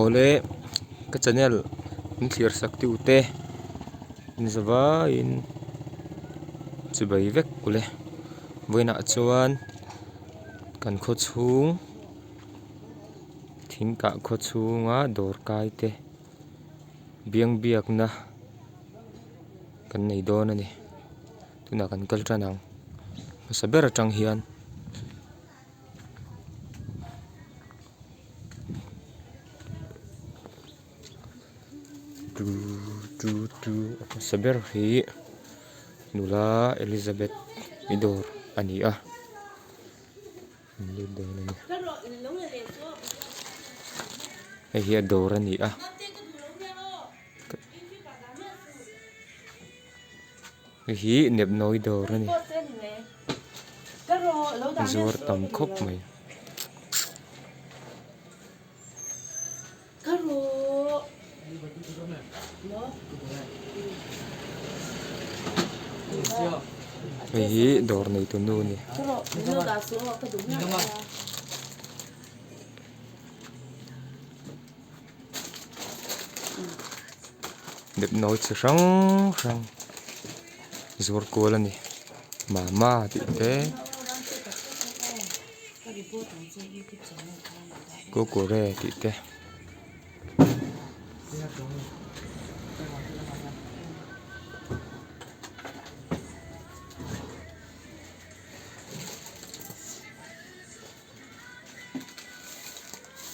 ole ka channel in clear sakti ute in zawa in chubai vek ule voina chuan kan khaw chhung thingkah khaw chhunga dawr kai te biang biak na kan nei dawn ani tuna kan kal tanang saber atang hian tu saber hi nula Elizabeth idor ani a hi ador ani a hi nep noi dor ani zuar tam khop mai hi dor nei tu nu ni nep noi chi rang rang zuar kol ani mama ti te ko re ti te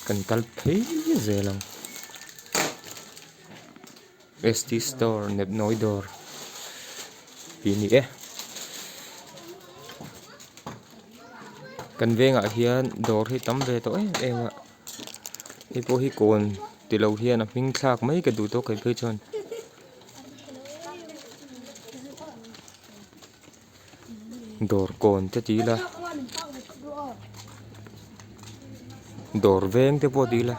kan kal phei zelang ST store nep noi dor pini e kan venga hian dor hi tam ve to enga ipo hi kon ti lo hian a hming thlak mai ka du to kai phei chon dor kon te ti la dor veng te po ti la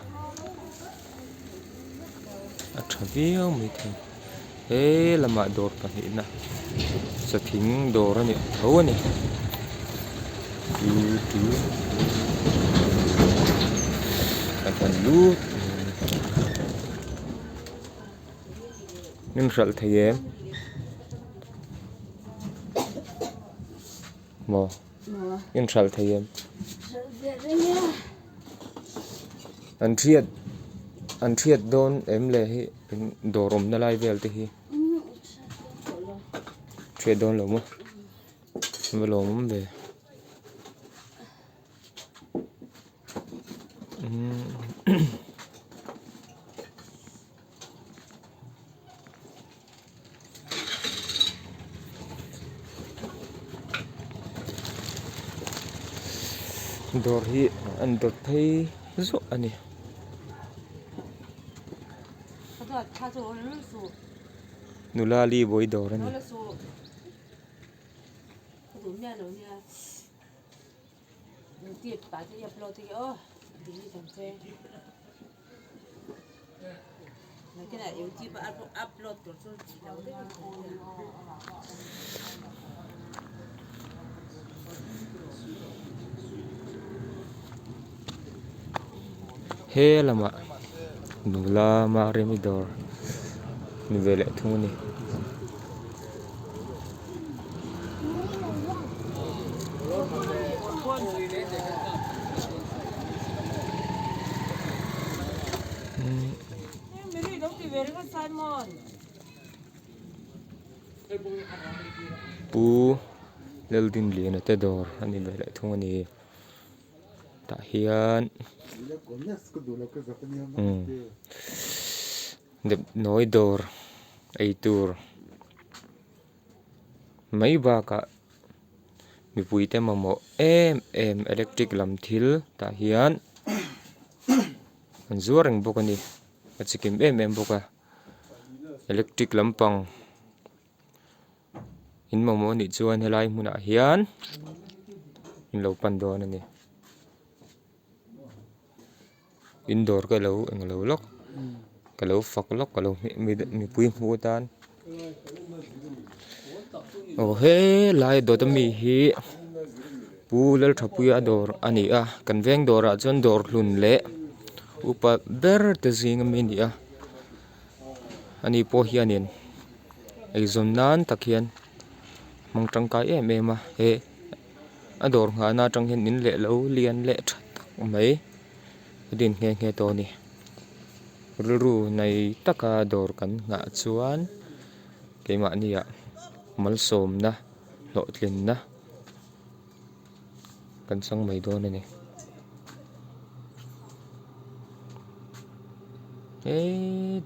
a thaviau mai the e lama dor pa hi na sa thing dor ani tho ani tu kan lu nim sal thayem mo in sal thayem an thiat don em le hi dorom na lai vel te hi thiat don lo mo velom ve dor hi an dor thei zo ani nulali boi dor ani he lama nula ma remi dor ni vele thuni pu leldin lian te dor ani vele thuni ta hian dep noi dor ei tur mai ba ka mi pui te mamo em electric lam thil ta hian an zuareng bokani achikim em boka electric lampang in mamo ni chuan helai hmuna hian in lo pan don ani indoor ka lo englo lok ka lo fak lok ka lo mi pui mu tan o he lai do ta mi hi pu lel thapuya dor ani a kan veng dora chon dor hlun le upa ber te zing min ya ani po hianin ei zon nan takhian mang tangkai em em a he ador nga na tang hin in le lo lian le that mai din nge nge to ni ru nei taka dor kan nga chuan keima ni ya mal som na lo tlin na kan sang mai do na ni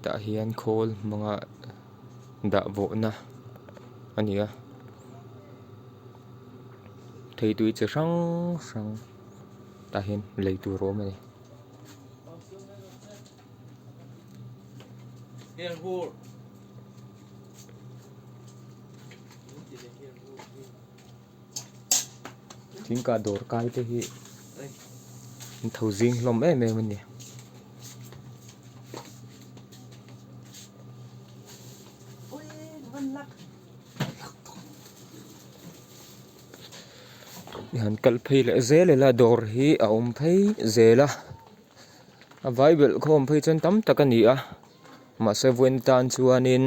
ta hian khol mga da vo na ania thei tui che sang sang ta hian lei tu ro mai thing ka dor kai te hi thau jing lom em em ni han kal phei le zele la dor hi a om phei zela a bible khom phei chen tam takani a ma se wen tan chuanin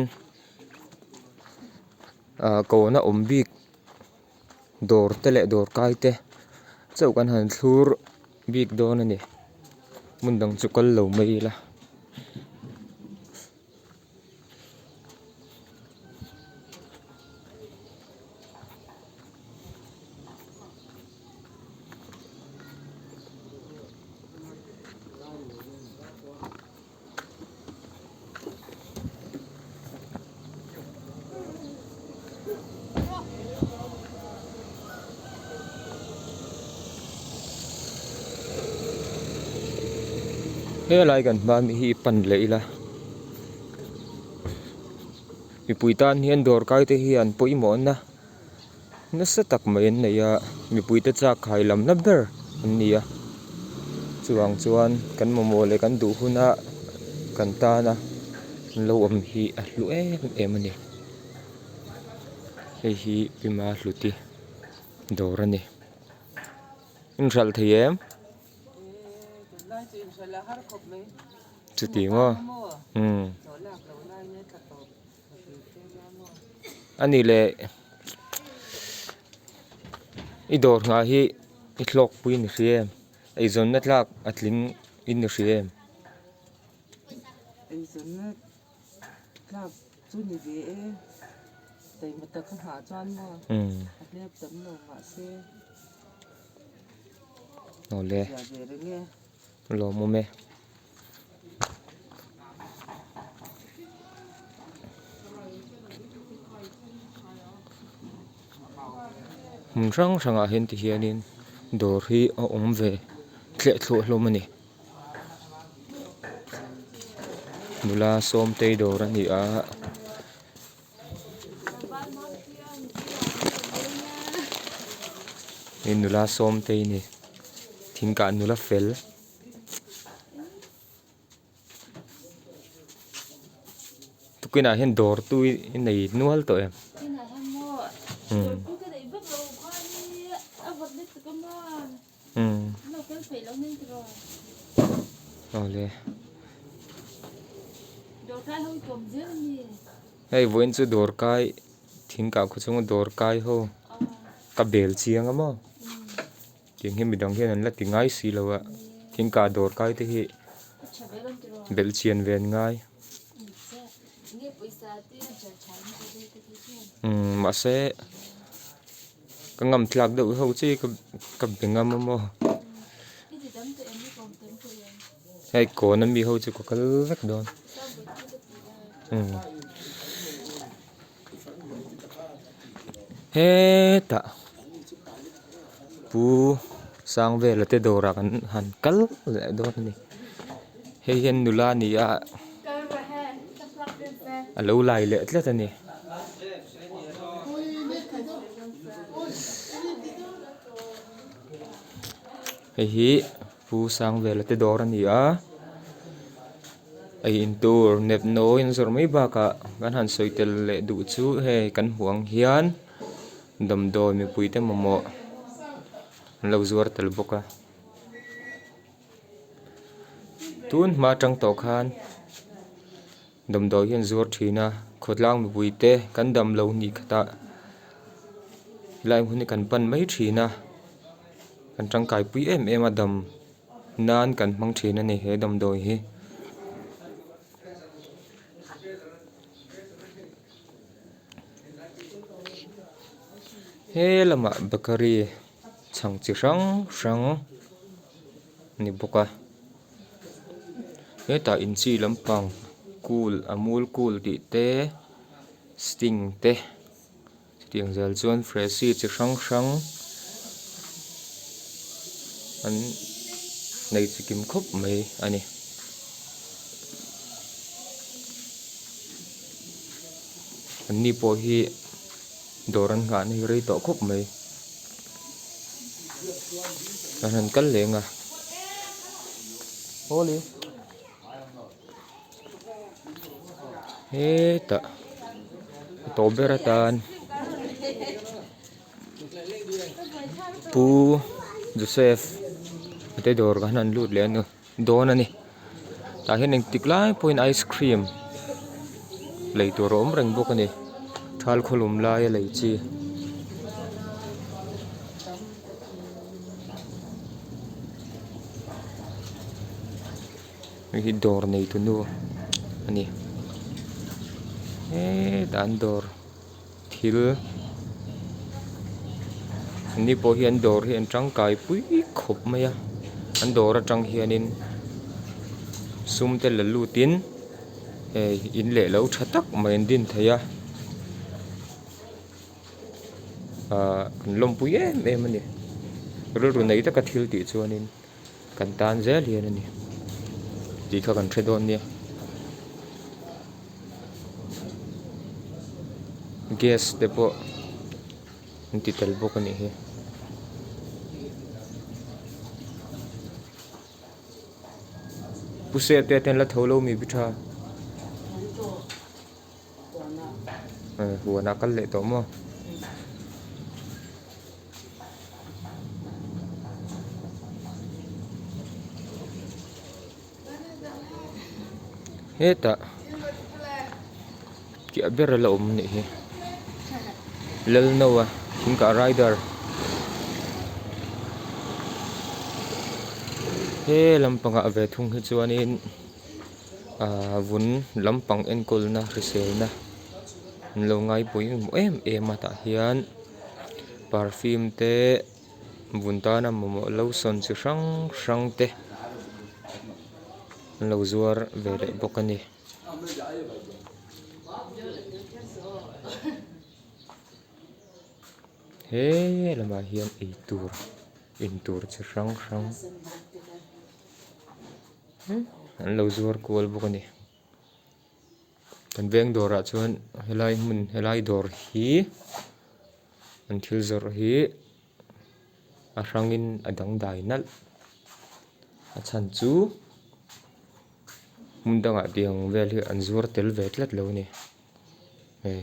ko na om bik dor te le dor kai te chau kan han thlur bik don ani mundang chukal lo mai la he lai kan ba mi hi pan leila mi puitan hian dor kai te hi an poi mo na na sa tak mai an nei a mi puita cha khai lam na ber an nia chuang chuan kan momo le kan du huna kan ta na lo am hi a hlu em ani hei hi pima hluti dor ani in ral thiem chu ti mo ani le i dor nga hi i thlok pui ni hriem ei zon na tlak atling in ni hriem ei zon na tlak chu ni ve e tei mata ka ha chuan mo atlep tam lo ma se no le ya ve re nge lo mo me rang ranga hen ti hianin dor hi a om ve tle thlu hlom ani nula som te dor ani a in nula som te ni thing ka nula fel tukina hen dor tu nei nual to em le hey voin chu dor kai thing ka khu chung dor kai ho ka bel chiang amo king hi midang hian an la ti ngai si lowa thing ka dor kai te hi bel chian ven ngai ma se ka ngam thlak do ho chi ka bengam mo hey ko na mi ho chu ko kal vek don he ta pu sang ve la te dora kan han kal le don ni he hian nula ni a alo lai le tla ta ni he hi pu sang ve la te dora ni a ai in tur nep no in zor mai ba ka kan han soitel le du chu he kan huang hian dam do mi puite momo lo zuar tel boka tun ma tang to khan dam do hian zur thina khotlang mi buite kan dam lo ni khata lai huni kan pan mai thina kan tang kai pui em adam nan kan mang thina ni he dam do hi he lama bakari chang chi rang ni boka he ta in chi lampang cool amul cool ti te sting te tiang zal chuan freshy chi rang an nei chikim khop mai ani an ni po hi doran nga ni rei to khop mai an kal lenga Oli he ta to beratan pu Joseph ate dor kan an lut le no don ani ta hian eng tiklai point ice cream lei tur rom reng bok ani thal khulum lai lei chi hi dor nei tu nu ani dan dor thil ni po hian dor hian tang kai pui khop mai a an dor atang hianin sum te la lutin in le lo thatak mai din theia kan lom pui em ani ru nei ta ka thil ti chuanin kan tan zel hian ani ti kha kan thredon nia gas depo ti tel bok ani he puse te ten la tholo mi bitha huana kal le to mo heta ki abera la ni he lel nowa inka rider he lampanga ave thung hi chuanin vun lampang enkol na risel na lo ngai pui em ata hian perfume te vuntana momo lotion chi rang te lo zuar vele bokani he lama hian in tur chi rang an lo zuar kual bokani kan veng dora chuan helai dor hi an thil zor hi a rangin adang dai nal a chan chu mundanga tiang vel hi an zuar tel ve tlat lo ni hei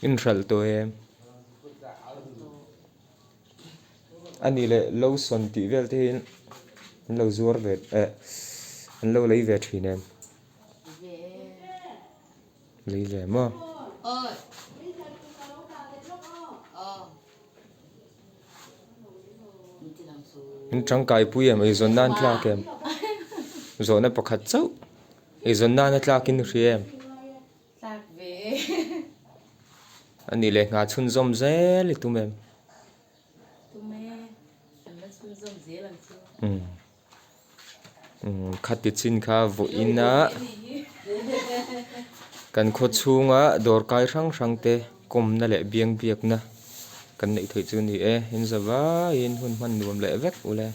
in ral to em ani le lo son ti vel te in lo zuar ve an lo lei ve thin em lei ve mo in trăng kai pui em ai zon nan tla kem zon na pakhat chau ai zon nan tla kin ri em tak ve ani le nga chun zom zel tu mem la chun zom zel an chu khati chin kha vo ina kan kho chunga dor kai rang te kom na le biak na kan nei thei chu ni in zawa in hun man nuam le vek ule